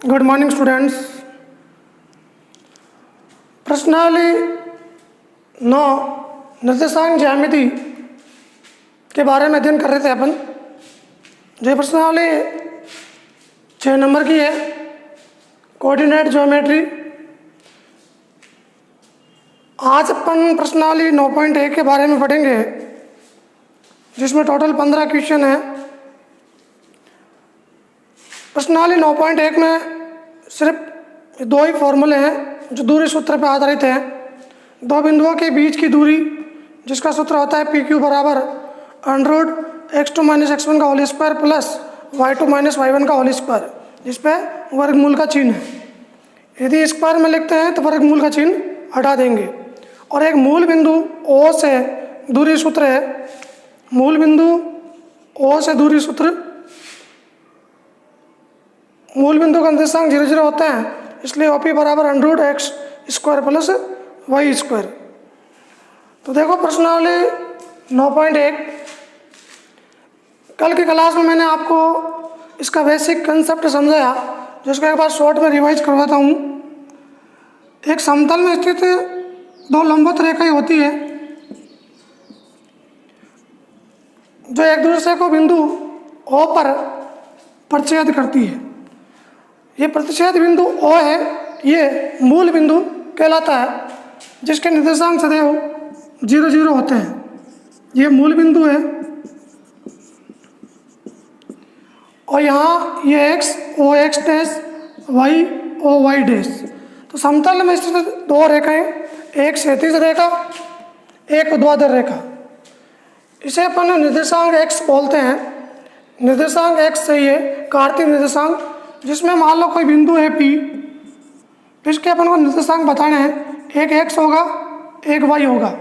Good morning students. प्रश्नावली 9 निर्देशांक ज्यामिति के बारे में अध्ययन कर रहे थे अपन। जो प्रश्नावली 6 नंबर की है, कोऑर्डिनेट ज्योमेट्री। आज अपन प्रश्नावली 9.1 के बारे में पढ़ेंगे, जिसमें टोटल 15 क्वेश्चन है। प्रश्नावली 9.1 में सिर्फ 2 ही फॉर्मूले हैं जो दूरी सूत्र पर आधारित हैं। दो बिंदुओं के बीच की दूरी, जिसका सूत्र होता है PQ बराबर √x2 - x1 का whole square plus y2 - y1 का होल स्क्वायर, जिस पे वर्गमूल का चिन्ह है। यदि स्क्वायर में लिखते हैं तो वर्गमूल का चिन्ह हटा देंगे। और एक मूल बिंदु O से दूरी सूत्र है। मूल बिंदु O से दूरी सूत्र, मूल बिंदु का निर्देशांक 0, 0 होता है, इसलिए OP बराबर √x² प्लस y²। तो देखो प्रश्नावली 9.1, कल की क्लास में मैंने आपको इसका बेसिक कंसेप्ट समझाया, जिसको एक बार शॉर्ट में रिवाइज करवाता हूँ। एक समतल में स्थित 2 लंबवत रेखाएं होती है जो एक दूसरे को बिंदु O पर प्रतिच्छेद करती है। ये प्रतिच्छेद बिंदु O है, ये मूल बिंदु कहलाता है, जिसके निर्देशांक सदैव 0, 0 होते हैं। ये मूल बिंदु है और यहाँ ये x OX dash y OY dash. तो समतल में स्थित 2 रेखाएं, एक क्षैतिज रेखा, एक ऊर्ध्वाधर रेखा। इसे अपन निर्देशांक x बोलते हैं। निर्देशांक x से ये कार्तीय निर्देशांक, जिसमें मान लो कोई बिंदु है P, इसके अपन को निर्देशांक बताने हैं। एक x होगा, एक y होगा,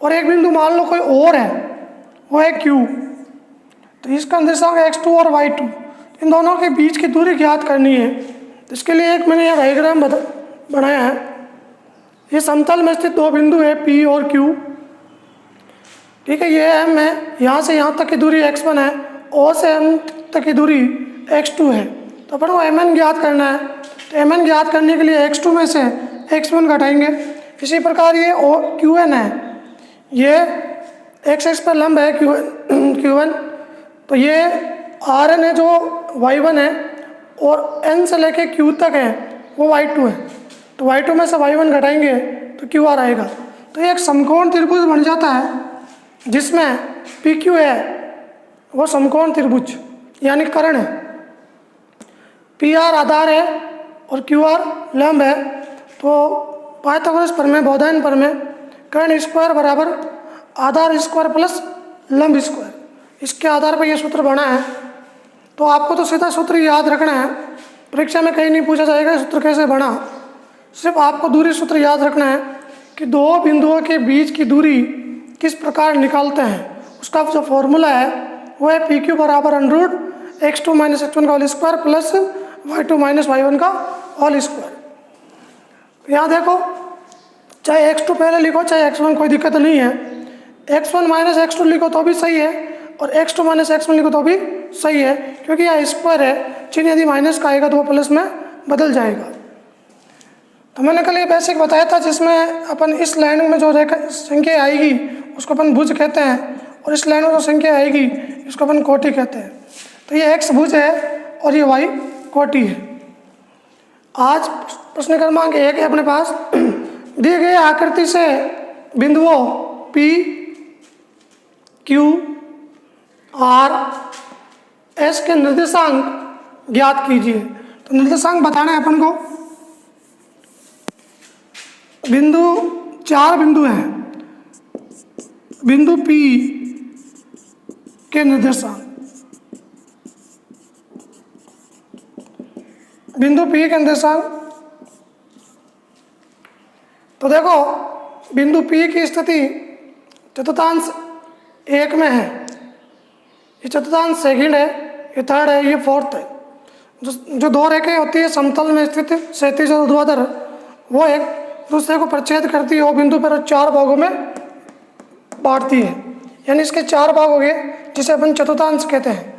और एक बिंदु मान लो कोई और है, वो है Q। तो इसका निर्देशांक x2 और y2, इन दोनों के बीच की दूरी ज्ञात करनी है। तो इसके लिए एक मैंने यह डायग्राम बनाया है। ये समतल में स्थित 2 बिंदु है P और Q, ठीक है। ये M है, यहाँ से यहाँ तक की दूरी x1 है, O से M तक की दूरी x2 है। तो अपन को Mn ज्ञात करना है। तो Mn ज्ञात करने के लिए x2 में से x1 घटाएंगे। इसी प्रकार ये Qn है, ये x पर लंब है Q1, तो ये Rn है जो y1 है, और n से लेके Q तक है वो y2 है। तो y2 में से y1 घटाएंगे तो QR आएगा। तो ये एक समकोण त्रिभुज बन जाता है, जिसमें PQ है वो समकोण त्रिभुज यानी कर्ण है, PR आधार है और QR लंब है। तो पाइथागोरस प्रमेय, बोधायन प्रमेय, कर्ण स्क्वायर बराबर आधार स्क्वायर प्लस लंब स्क्वायर, इसके आधार पर यह सूत्र बना है। तो आपको तो सीधा सूत्र याद रखना है, परीक्षा में कहीं नहीं पूछा जाएगा सूत्र कैसे बना। सिर्फ आपको दूरी सूत्र याद रखना है कि 2 बिंदुओं के बीच की दूरी किस प्रकार निकालते हैं। उसका जो फॉर्मूला है वो है PQ बराबर √x2 - x1 का whole square plus y2 - y1 का होल स्क्वायर। यहाँ देखो, चाहे x2 पहले लिखो चाहे x1, कोई दिक्कत नहीं है। x1 - x2 लिखो तो भी सही है, और x2 - x1 लिखो तो भी सही है, क्योंकि यह स्क्वायर है। चिन्ह यदि माइनस का आएगा तो वो प्लस में बदल जाएगा। तो मैंने कल ये बेसिक बताया था, जिसमें अपन इस लाइन में जो रेखा संख्या आएगी उसको अपन भुज कहते हैं, और इस लाइन में जो संख्या आएगी इसको अपन कोटि कहते हैं। तो ये x भुज है और ये y कोटि है। आज प्रश्न क्रमांक 1 है अपने पास। दिए गए आकृति से बिंदुओं P, Q, R, S के निर्देशांक ज्ञात कीजिए। तो निर्देशांक बताना है अपन को। बिंदु 4 बिंदु हैं। बिंदु P के निर्देशांक, बिंदु P के निर्देशांक। तो देखो, बिंदु P की स्थिति चतुर्थांश 1 में है, ये चतुर्थांश सेकंड है, ये थर्ड है, ये फोर्थ है। जो 2 रेखाएं होती है समतल में स्थित क्षैतिज और ऊर्ध्वाधर, वो एक दूसरे को प्रतिच्छेद करती है, वो बिंदु पर 4 भागों में बांटती है, यानी इसके 4 भाग हो गए, जिसे अपन चतुर्थांश कहते हैं।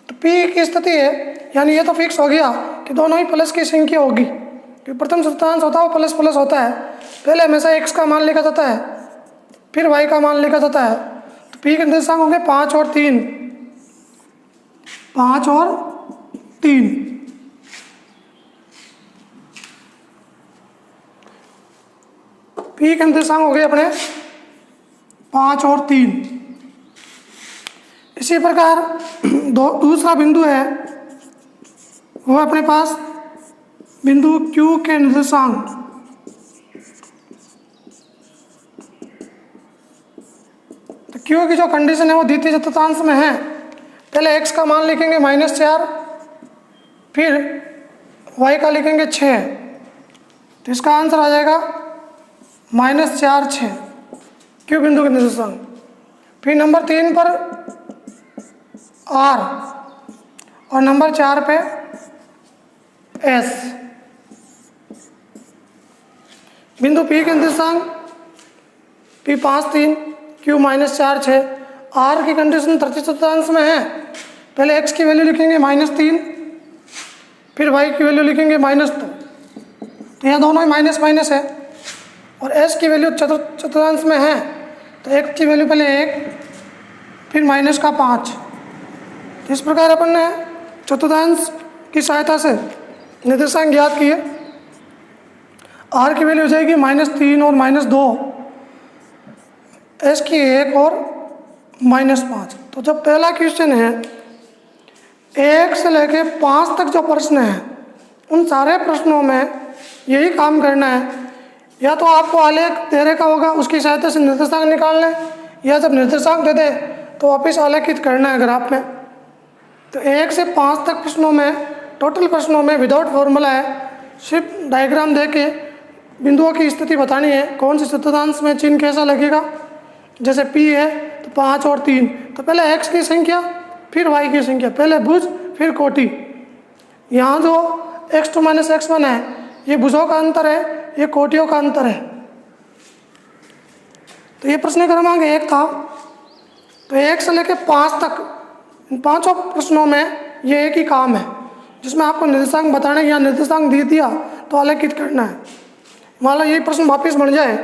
तो P की स्थिति है, यानी ये तो फिक्स हो गया कि दोनों ही प्लस की संख्या होगी, कि प्रथम चतुर्थांश होता है वो प्लस प्लस होता है। पहले हमेशा x का मान लिखा जाता है, फिर y का मान लिखा जाता है। तो p के निर्देशांक होंगे 5 और 3, 5 और 3। p के निर्देशांक हो गए अपने 5 और 3। इसी प्रकार दूसरा बिंदु है वो अपने पास बिंदु Q के निर्देशांक। तो Q की जो कंडीशन है वो द्वितीय चतुर्थांश में है। पहले x का मान लिखेंगे -4, फिर y का लिखेंगे 6, तो इसका आंसर आ जाएगा -4, 6 Q बिंदु के निर्देशांक। फिर नंबर 3 पर R और नंबर 4 पे S। बिंदु P के निर्देशांक P 5, 3, Q -4, 6। R की कंडीशन तृतीय चतुर्थांश में है। पहले x की वैल्यू लिखेंगे -3, फिर y की वैल्यू लिखेंगे -2, तो यहाँ दोनों ही माइनस माइनस है। और s की वैल्यू चतुर्थांश में है, तो x की वैल्यू पहले 1, फिर -5। तो इस प्रकार अपन ने चतुर्थांश की सहायता से निर्देशांक ज्ञात किए। r की वैल्यू हो जाएगी -3 और -2, s की 1 और -5। तो जब पहला क्वेश्चन है 1 से लेके 5 तक जो प्रश्न है, उन सारे प्रश्नों में यही काम करना है। या तो आपको आलेख दे रखा होगा, उसकी सहायता से निर्देशांक निकाल लें, या जब निर्देशांक दे दे तो वापस आलेखित करना है ग्राफ में। तो 1 से 5 तक प्रश्नों में, टोटल प्रश्नों में विदाउट फॉर्मूला है, सिर्फ डायग्राम दे के बिंदुओं की स्थिति बतानी है, कौन से चतुर्थांश में चिन्ह कैसा लगेगा। जैसे P है तो 5 और 3, तो पहले x की संख्या फिर y की संख्या, पहले भुज फिर कोटि। यहाँ जो x2 - x1 है ये भुजों का अंतर है, ये कोटियों का अंतर है। तो ये प्रश्न क्रमांक 1 था। तो 1 से लेकर 5 तक, इन पाँचों प्रश्नों में ये एक ही काम है, जिसमें आपको निर्देशांक बताने या निर्देशांक दे दिया तो आलेखित करना है। मान लो ये प्रश्न वापिस बन जाए,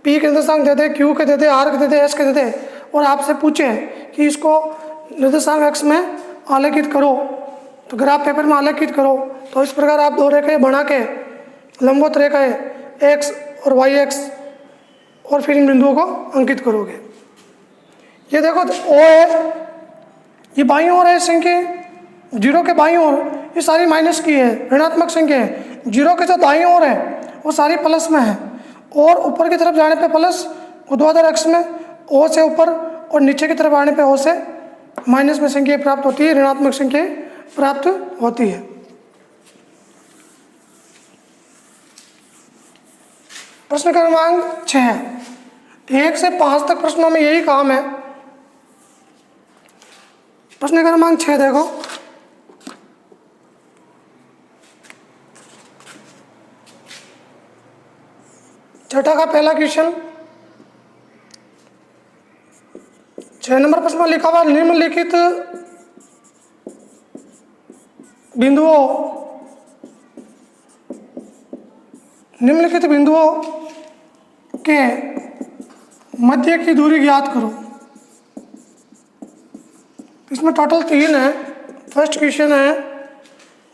P के निर्देशांक दे दे, Q के दे दे, R के दे दे, S के दे दे, और आपसे पूछे कि इसको निर्देशांक x में आलेखित करो, तो ग्राफ पेपर में आलेखित करो। तो इस प्रकार आप दो रेखाएं बना के लंबवत रेखाएं x और y और फिर इन बिंदुओं को अंकित करोगे। ये देखो O है, ये बाईं ओर है संख्या, 0 के बाईं ओर ये सारी माइनस की है, ऋणात्मक संख्या है। 0 के जो दाईं ओर है वो सारी प्लस में है, और ऊपर की तरफ जाने पे प्लस, ऊर्ध्वाधर अक्ष में O से ऊपर, और नीचे की तरफ आने पे O से माइनस में संख्या प्राप्त होती है, ऋणात्मक संख्या प्राप्त होती है। प्रश्न क्रमांक 6, 1 से 5 तक प्रश्नों में यही काम है। प्रश्न क्रमांक 6 देखो, छठा का पहला क्वेश्चन, 6 नंबर प्रश्न में लिखा हुआ निम्नलिखित बिंदुओं के मध्य की दूरी ज्ञात करो। इसमें टोटल 3 है। फर्स्ट क्वेश्चन है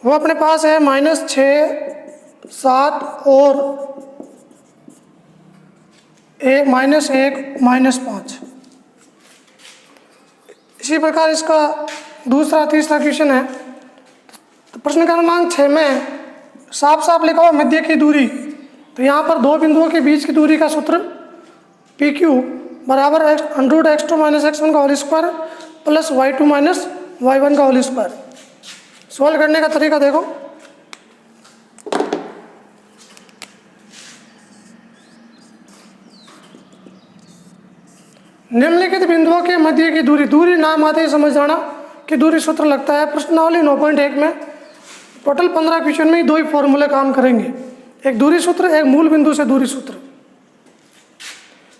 वो अपने पास है -6, 7 और -1, -5। इसी प्रकार इसका दूसरा तीसरा क्वेश्चन है। तो प्रश्न क्रमांक 6 में साफ साफ लिखा हुआ मध्य की दूरी। तो यहाँ पर दो बिंदुओं के बीच की दूरी का सूत्र PQ बराबर √x2 - x1 का whole square plus y2 - y1 का होल स्क्वायर। सॉल्व करने का तरीका देखो, निम्नलिखित बिंदुओं के मध्य की दूरी नाम आते ही समझ जाना कि दूरी सूत्र लगता है। प्रश्नावली 9.1 में टोटल 15 क्वेश्चन में 2 ही फॉर्मूले काम करेंगे, एक दूरी सूत्र, एक मूल बिंदु से दूरी सूत्र।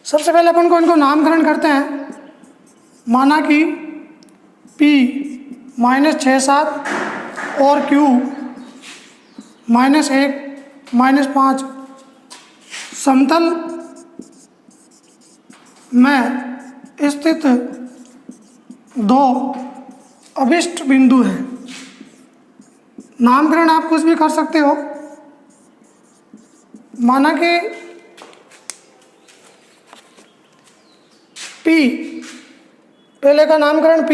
सबसे पहले अपन को इनको नामकरण करते हैं। माना कि P -6, 7 और Q -1 -5 समतल में स्थित दो अभिष्ट बिंदु हैं। नामकरण आप कुछ भी कर सकते हो। माना कि P, पहले का नामकरण P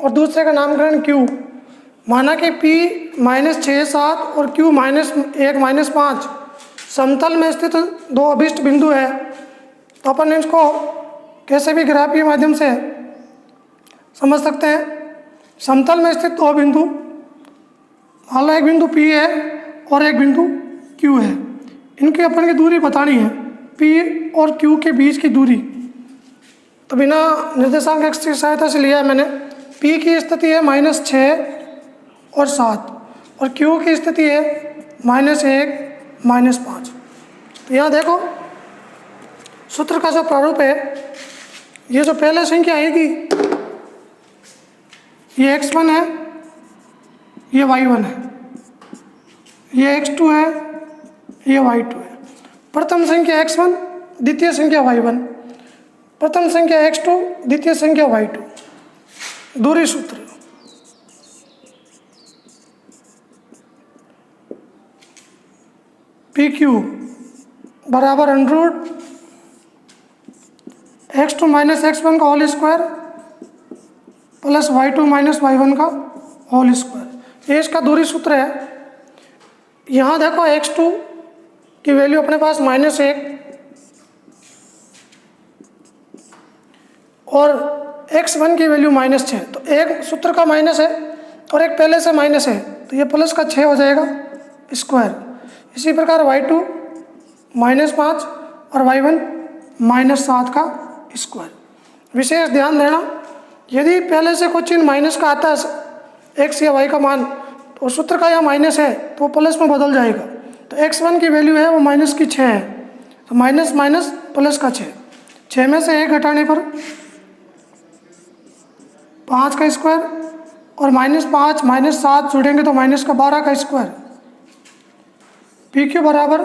और दूसरे का नामकरण Q। माना कि P -6 7 और Q -1 -5 समतल में स्थित दो अभिष्ट बिंदु है। तो अपन इसको कैसे भी ग्राफ के माध्यम से समझ सकते हैं। समतल में स्थित दो बिंदु, मान लो एक बिंदु P है और एक बिंदु Q है। इनकी अपन की दूरी बतानी है, P और Q के बीच की दूरी। तो बिना निर्देशांक x की सहायता से लिया है मैंने। P की स्थिति है -6 और 7 और Q की स्थिति है -1 -5। तो यहाँ देखो सूत्र का जो प्रारूप है, ये जो पहले संख्या आएगी ये x1 है, ये y1 है, ये x2 है, ये y2 है। प्रथम संख्या x1, द्वितीय संख्या y1, प्रथम संख्या x2, द्वितीय संख्या y2। दूरी सूत्र PQ बराबर √ x2 - x1 का whole square plus y2 - y1 का होल स्क्वायर। ये इसका दूरी सूत्र है। यहाँ देखो x2 की वैल्यू अपने पास -1 और x1 की वैल्यू -6। तो एक सूत्र का माइनस है और एक पहले से माइनस है, तो ये प्लस का 6 हो जाएगा स्क्वायर। इसी प्रकार y2 -5 और y1 -7 का स्क्वायर। विशेष ध्यान देना, यदि पहले से कोई चिन्ह माइनस का आता है x या y का मान, तो सूत्र का यहाँ माइनस है तो वो प्लस में बदल जाएगा। तो x1 की वैल्यू है वो -6 है, तो माइनस माइनस प्लस का 6 में से 1 घटाने पर 5 का स्क्वायर और -5 -7 जोड़ेंगे तो -12 का स्क्वायर। PQ बराबर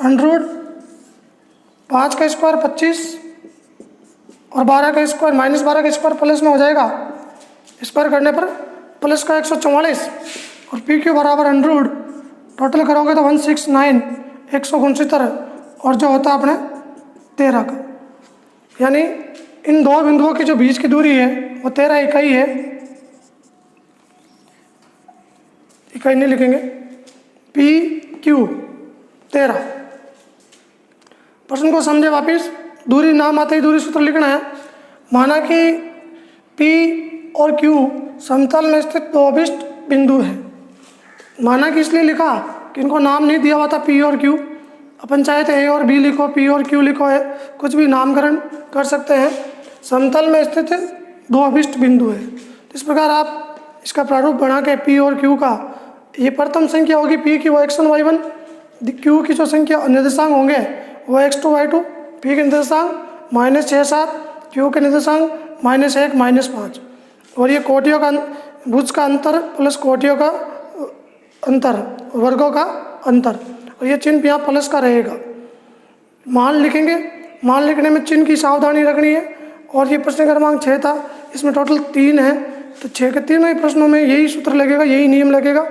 √ 5 का स्क्वायर 25 और 12 का स्क्वायर -12 का स्क्वायर प्लस में हो जाएगा, स्क्वायर करने पर प्लस का 144 और PQ बराबर √ टोटल करोगे तो 169 169 और जो होता है अपने 13 का। यानी इन दो बिंदुओं की जो बीच की दूरी है वो 13 इकाई है। इकाई नहीं लिखेंगे, PQ 13। प्रश्न को समझे वापिस। दूरी नाम आते ही दूरी सूत्र लिखना है। माना कि P और Q समतल में स्थित दो अभिष्ट बिंदु है। माना कि इसलिए लिखा कि इनको नाम नहीं दिया हुआ था P और Q। अपन चाहे तो A और B लिखो, P और Q लिखो, है कुछ भी नामकरण कर सकते हैं। समतल में स्थित दो अभिष्ट बिंदु है। तो इस प्रकार आप इसका प्रारूप बना के P और Q का, ये प्रथम संख्या होगी P की वो x1 y1, Q की जो संख्या निर्देशांक होंगे वो x2 y2, P के निर्देशांक -6 7, Q के निर्देशांक -1 -5 और ये कोटियों का भुज का अंतर प्लस कोटियों का अंतर, वर्गों का अंतर, और ये चिन्ह यहाँ प्लस का रहेगा। मान लिखेंगे, मान लिखने में चिन्ह की सावधानी रखनी है। और ये प्रश्न क्रमांक 6 था, इसमें टोटल 3 है, तो 6 के तीनों ही प्रश्नों में यही सूत्र लगेगा, यही नियम लगेगा।